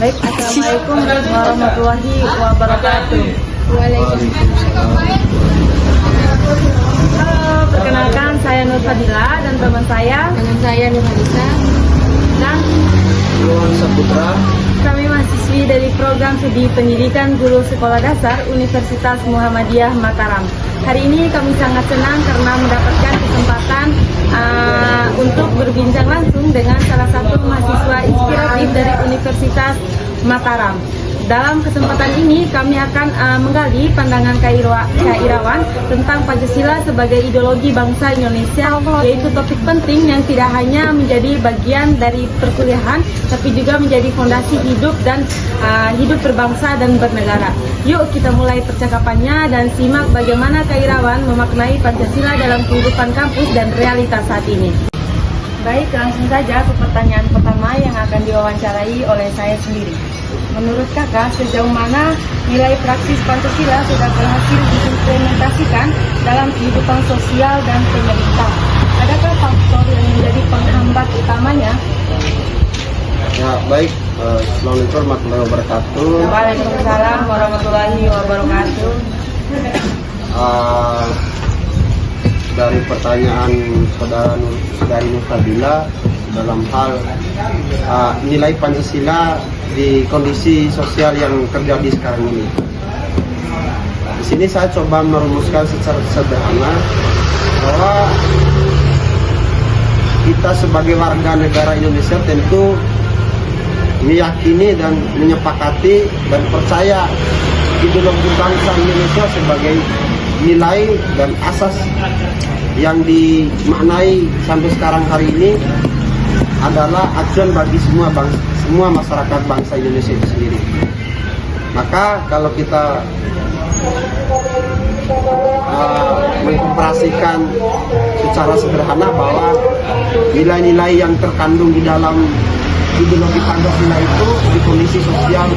Baik, Assalamualaikum warahmatullahi wabarakatuh. Waalaikumsalam. Perkenalkan, saya Nur Fadila dan teman saya Nur Hadisa. dan Iwan Saputra. kami mahasiswi dari program studi pendidikan guru sekolah dasar Universitas Muhammadiyah Mataram. Hari ini kami sangat senang karena mendapatkan kesempatan untuk berbincang langsung dengan salah satu mahasiswa inspiratif dari Universitas Mataram. Dalam kesempatan ini kami akan menggali pandangan Kak Irawan tentang Pancasila sebagai ideologi bangsa Indonesia, yaitu topik penting yang tidak hanya menjadi bagian dari perkuliahan, tapi juga menjadi fondasi hidup dan hidup berbangsa dan bernegara. Yuk kita mulai percakapannya dan simak bagaimana Kak Irawan memaknai Pancasila dalam kehidupan kampus dan realitas saat ini. Baik, langsung saja ke pertanyaan pertama yang akan diwawancarai oleh saya sendiri. Menurut kakak, sejauh mana nilai praktis Pancasila sudah berhasil diimplementasikan dalam kehidupan sosial dan pemerintah? Adakah faktor yang menjadi penghambat utamanya? Ya baik, Assalamualaikum warahmatullahi wabarakatuh. Waalaikumsalam warahmatullahi wabarakatuh. Dari pertanyaan saudari Nur Fadila dalam hal nilai Pancasila di kondisi sosial yang terjadi sekarang ini. Di sini saya coba merumuskan secara sederhana bahwa kita sebagai warga negara Indonesia tentu meyakini dan menyepakati dan percaya ideologi bangsa Indonesia sebagai nilai dan asas yang dimaknai sampai sekarang hari ini adalah acuan bagi semua masyarakat bangsa Indonesia itu sendiri. Maka kalau kita mengkomparasikan secara sederhana bahwa nilai-nilai yang terkandung di dalam ideologi Pancasila itu di kondisi sosial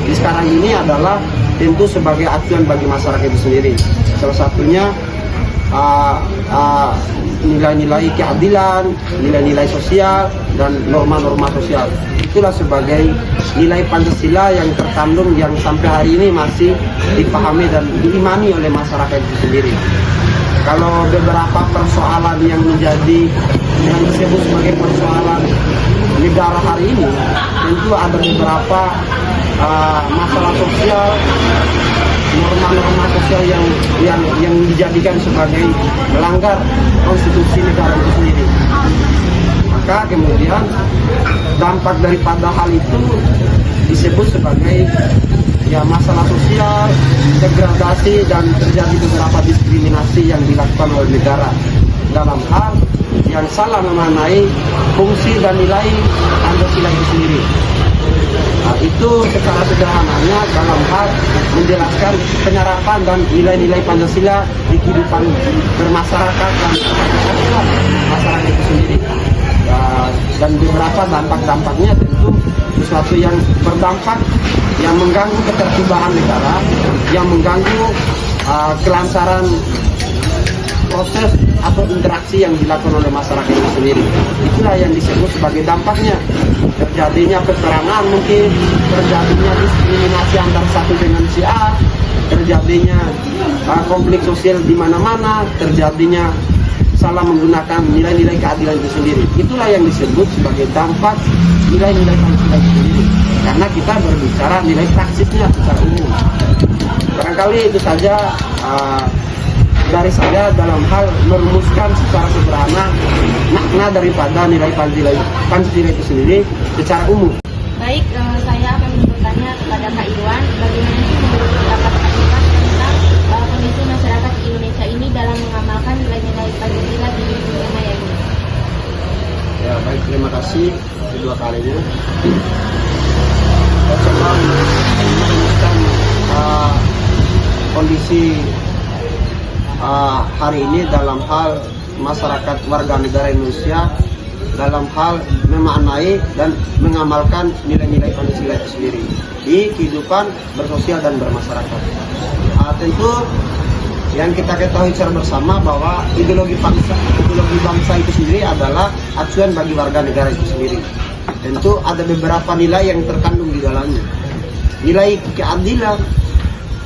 di sekarang ini adalah tentu sebagai acuan bagi masyarakat itu sendiri. Salah satunya nilai-nilai keadilan, nilai-nilai sosial, dan norma-norma sosial. Itulah sebagai nilai Pancasila yang terkandung yang sampai hari ini masih dipahami dan diimani oleh masyarakat itu sendiri. Kalau beberapa persoalan yang disebut sebagai persoalan negara hari ini, tentu ada beberapa masalah sosial, norma-norma sosial yang dijadikan sebagai melanggar konstitusi negara itu sendiri. Maka kemudian dampak daripada hal itu disebut sebagai masalah sosial, degradasi, dan terjadi beberapa diskriminasi yang dilakukan oleh negara dalam hal yang salah memaknai fungsi dan nilai Pancasila itu sendiri. Nah, itu secara sederhananya dalam hal menjelaskan penyerapan dan nilai-nilai Pancasila di kehidupan bermasyarakat dan masyarakat itu sendiri. Dan beberapa dampak-dampaknya tentu sesuatu yang berdampak yang mengganggu ketertiban negara, yang mengganggu kelancaran proses atau interaksi yang dilakukan oleh masyarakat itu sendiri. Itulah yang disebut sebagai dampaknya. Terjadinya peperangan mungkin, terjadinya diskriminasi antar satu dengan si A, terjadinya konflik sosial di mana-mana, terjadinya salah menggunakan nilai-nilai keadilan itu sendiri. Itulah yang disebut sebagai dampak nilai-nilai Pancasila itu sendiri. Karena kita berbicara nilai praksisnya secara umum. Barangkali itu saja dari saya dalam hal merumuskan secara sederhana makna daripada nilai Pancasila itu sendiri secara umum. Baik, saya akan bertanya kepada Kak Irwan, bagaimana sih menurut pendapat Kak Irwan tentang kondisi masyarakat Indonesia ini dalam mengamalkan nilai-nilai Pancasila di dunia maya ini? Ya baik, terima kasih kedua kalinya. Saya coba merumuskan kondisi hari ini dalam hal masyarakat warga negara Indonesia dalam hal memaknai dan mengamalkan nilai-nilai Pancasila itu sendiri di kehidupan bersosial dan bermasyarakat. Tentu yang kita ketahui secara bersama bahwa ideologi bangsa itu sendiri adalah acuan bagi warga negara itu sendiri. Tentu ada beberapa nilai yang terkandung di dalamnya. Nilai keadilan,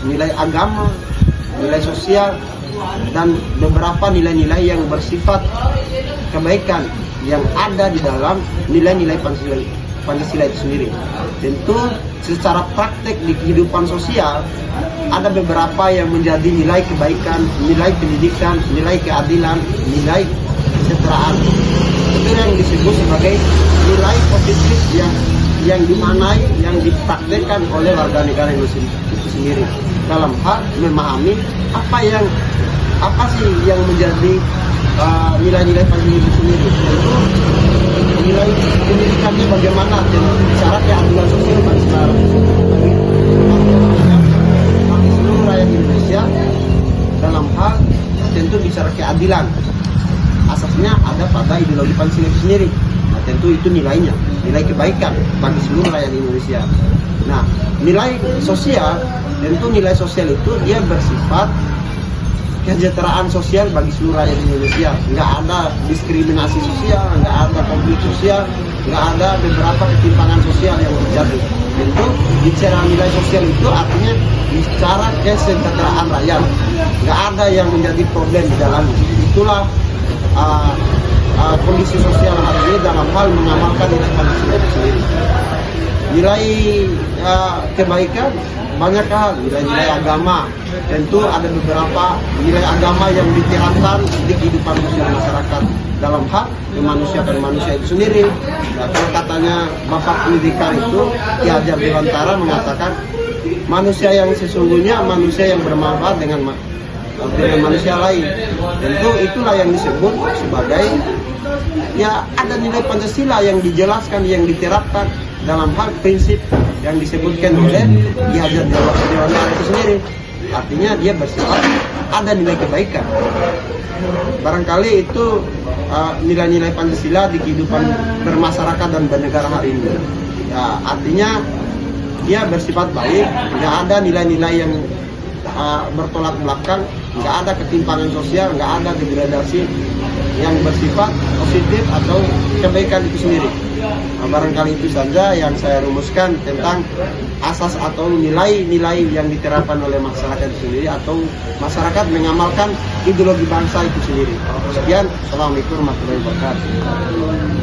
nilai agama, nilai sosial, dan beberapa nilai-nilai yang bersifat kebaikan yang ada di dalam nilai-nilai Pancasila itu sendiri. Tentu secara praktek di kehidupan sosial ada beberapa yang menjadi nilai kebaikan, nilai pendidikan, nilai keadilan, nilai kesejahteraan. Itu yang disebut sebagai nilai positif yang dimanai, yang dipraktekkan oleh warga negara Indonesia itu sendiri dalam hal memahami apa sih yang menjadi nilai-nilai Pancasila itu sendiri. Tentu nilai pendidikannya bagaimana, syarat keadilan sosial bagi seluruh rakyat Indonesia dalam hal tentu bicara keadilan. Asasnya ada pada ideologi Pancasila itu sendiri. Nah, tentu itu nilainya, nilai kebaikan bagi seluruh rakyat Indonesia. Nah, nilai sosial, tentu nilai sosial itu dia bersifat kesejahteraan sosial bagi seluruh rakyat Indonesia. Nggak ada diskriminasi sosial, nggak ada konflik sosial, nggak ada beberapa ketimpangan sosial yang terjadi. Tentu bicara nilai sosial itu artinya bicara kesejahteraan rakyat. Nggak ada yang menjadi problem di dalamnya. Itulah kondisi sosial hari ini dalam hal mengamalkan nilai Pancasila itu sendiri. Nilai kebaikan banyak hal, nilai-nilai agama. Tentu ada beberapa nilai agama yang diterapkan di kehidupan sosial masyarakat dalam hak kemanusiaan manusia itu sendiri. Nah, kalau katanya Bapak Pendidikan itu Ki Hajar Dewantara mengatakan manusia yang sesungguhnya manusia yang bermanfaat dengan manusia lain. Tentu itulah yang disebut sebagai ya ada nilai Pancasila yang dijelaskan, yang diterapkan dalam hal prinsip yang disebutkan oleh Ki Hajar Dewantara itu sendiri. Artinya dia bersifat ada nilai kebaikan. Barangkali itu nilai-nilai Pancasila di kehidupan bermasyarakat dan bernegara hari ini. Ya, artinya dia bersifat baik, tidak ada nilai-nilai yang bertolak belakang, nggak ada ketimpangan sosial, nggak ada degradasi yang bersifat positif atau kebaikan itu sendiri. Nah, barangkali itu saja yang saya rumuskan tentang asas atau nilai-nilai yang diterapkan oleh masyarakat itu sendiri atau masyarakat mengamalkan ideologi bangsa itu sendiri. Sekian, Assalamualaikum warahmatullahi wabarakatuh.